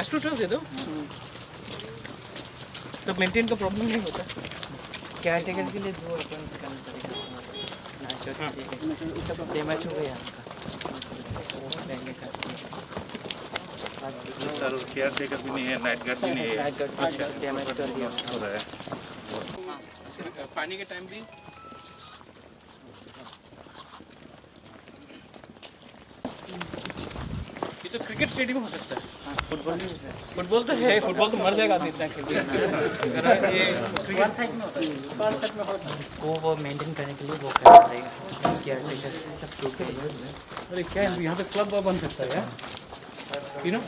एस्ट्रोट्रल दे दो, तो मेंटेन का प्रॉब्लम नहीं होता। केयर टेकर के लिए दो अपन सब डैमेज हो गया सर केयर टेकर भी नहीं है, नाइट गार्ड भी नहीं है, डैमेज कर दिया हो रहा है। पानी के टाइम भी ये तो क्रिकेट स्टेडियम हो सकता है। फुटबॉल तो है, फुटबॉल तो मर जाएगा आदमी इतना खेल के। ये क्रिकेट साइड में होता है, इसको वो मेंटेन करने के लिए वो करना पड़ेगा, केयर टेकर सब टूट गए। अरे क्या है, यहाँ पे क्लब बन सकता है यार, यू नो,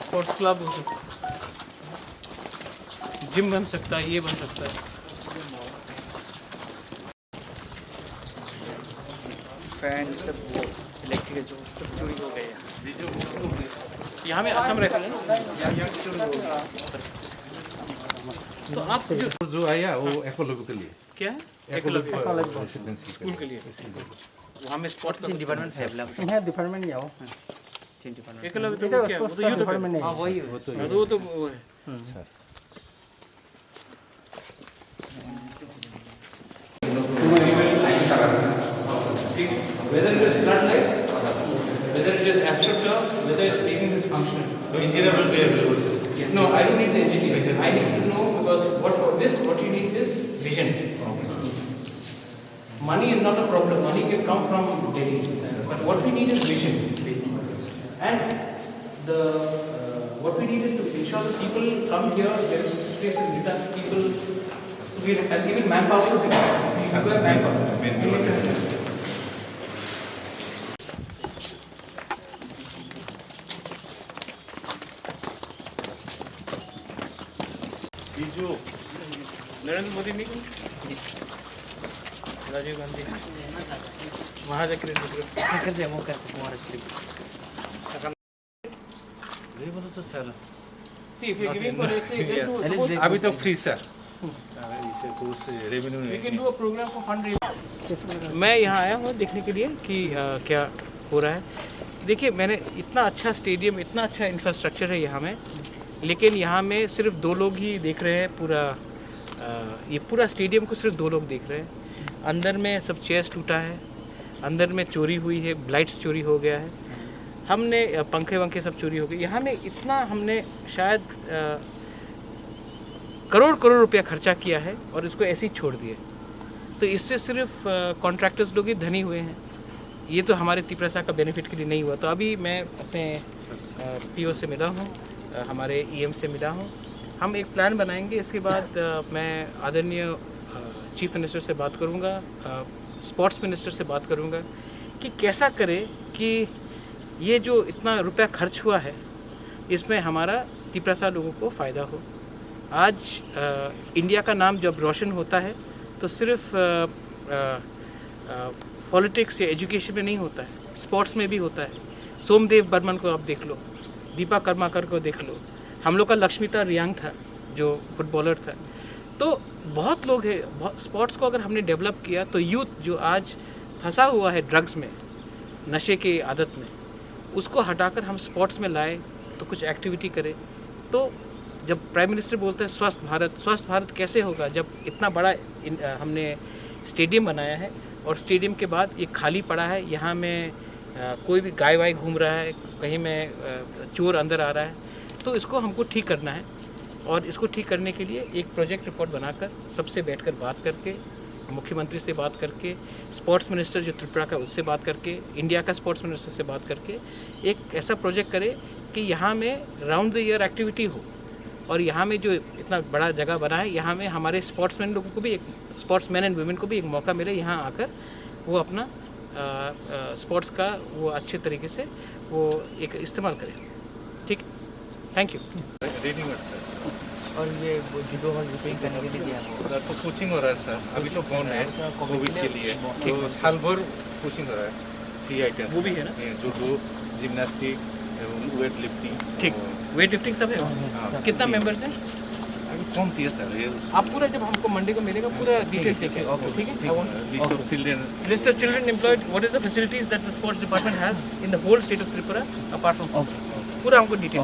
स्पोर्ट्स क्लब हो सकता है, जिम बन सकता है, ये बन सकता है। फैन सब वो इलेक्ट्रिक जो सब चोरी हो गए। यहाँ में असम रहते हैं, तो आप जो आया वो एकलव्य के लिए, क्या है, एकलव्य स्कूल के लिए, वहाँ में स्पोर्ट्स डिपार्टमेंट है डिपार्टमेंट नहीं आओ एकलव्य तो क्या है, वो तो यूथ डिपार्टमेंट नहीं हाँ वही वो तो वो है। Whether it is floodlights, whether it is astroturf, whether it is taking this function, the engineer will be able to. Yes. No, I don't need the engineer. I need to know because what you need is vision. Money is not a problem. Money can come from Delhi, but what we need is vision. And what we need is to ensure that people come here, there is space in return. People, so we and even manpower is important. We require manpower. जो नरेंद्र मोदी नहीं, राजीव गांधी वहाँ जाकर अभी तो free sir. मैं यहाँ आया हूँ देखने के लिए कि क्या हो रहा है। देखिए, मैंने इतना अच्छा स्टेडियम, इतना अच्छा इंफ्रास्ट्रक्चर है यहाँ में, लेकिन यहाँ में सिर्फ 2 लोग ही देख रहे हैं ये पूरा स्टेडियम को सिर्फ 2 लोग देख रहे हैं। अंदर में सब चेयर्स टूटा है, अंदर में चोरी हुई है, लाइट्स चोरी हो गया है, हमने पंखे वंखे सब चोरी हो गए। यहाँ में इतना हमने शायद करोड़ रुपया खर्चा किया है और इसको ऐसे ही छोड़ दिए। तो इससे सिर्फ कॉन्ट्रैक्टर्स लोग ही धनी हुए हैं, ये तो हमारे तिपरसा का बेनिफिट के लिए नहीं हुआ। तो अभी मैं अपने पीओ से मिला हूँ, हमारे ईएम से मिला हूँ। हम एक प्लान बनाएंगे, इसके बाद मैं आदरणीय चीफ मिनिस्टर से बात करूँगा, स्पोर्ट्स मिनिस्टर से बात करूँगा कि कैसा करें कि ये जो इतना रुपया खर्च हुआ है इसमें हमारा तिपरसा लोगों को फ़ायदा हो। आज इंडिया का नाम जब रोशन होता है तो सिर्फ पॉलिटिक्स या एजुकेशन में नहीं होता है, स्पोर्ट्स में भी होता है। सोमदेव बर्मन को आप देख लो, दीपा कर्माकर को देख लो, हम लोग का लक्ष्मीता रियांग था जो फुटबॉलर था। तो बहुत लोग हैं, स्पोर्ट्स को अगर हमने डेवलप किया तो यूथ जो आज फंसा हुआ है ड्रग्स में, नशे की आदत में, उसको हटाकर हम स्पोर्ट्स में लाए तो कुछ एक्टिविटी करें। तो जब प्राइम मिनिस्टर बोलते हैं स्वस्थ भारत कैसे होगा जब इतना बड़ा हमने स्टेडियम बनाया है और स्टेडियम के बाद ये खाली पड़ा है, यहाँ में कोई भी गाय वाय घूम रहा है, कहीं में चोर अंदर आ रहा है। तो इसको हमको ठीक करना है और इसको ठीक करने के लिए एक प्रोजेक्ट रिपोर्ट बनाकर सबसे बैठकर बात करके, मुख्यमंत्री से बात करके, स्पोर्ट्स मिनिस्टर जो त्रिपुरा का उससे बात करके, इंडिया का स्पोर्ट्स मिनिस्टर से बात करके एक ऐसा प्रोजेक्ट करें कि यहाँ में राउंड द ईयर एक्टिविटी हो। और यहाँ में जो इतना बड़ा जगह बना है, यहाँ में हमारे स्पोर्ट्समैन लोगों को भी, एक स्पोर्ट्समैन एंड वुमेन को भी एक मौका मिले यहाँ आकर वो अपना स्पोर्ट्स का वो अच्छे तरीके से वो एक इस्तेमाल करें। ठीक, थैंक यू। और ये वो जुडो हॉल रिपेयरिंग करने के लिए दिया उधर तो कोचिंग हो रहा है सर, अभी तो बंद है कोविड के लिए, तो साल भर कोचिंग हो रहा है। 3 आइटम वो भी है ना, जूडो, जिम्नास्टिक, वेट लिफ्टिंग ठीक, वेट लिफ्टिंग सब है हाँ, कितना ठीक। मेंबर्स हैं? अभी कम थी सर ये आप पूरा जब हमको मंडे को मिलेगा पूरा डिटेल देखिए, ठीक है? I want list of children list of children employed. What is the facilities that the sports department has in the whole state of Tripura apart from? Okay. पूरा हमको डिटेल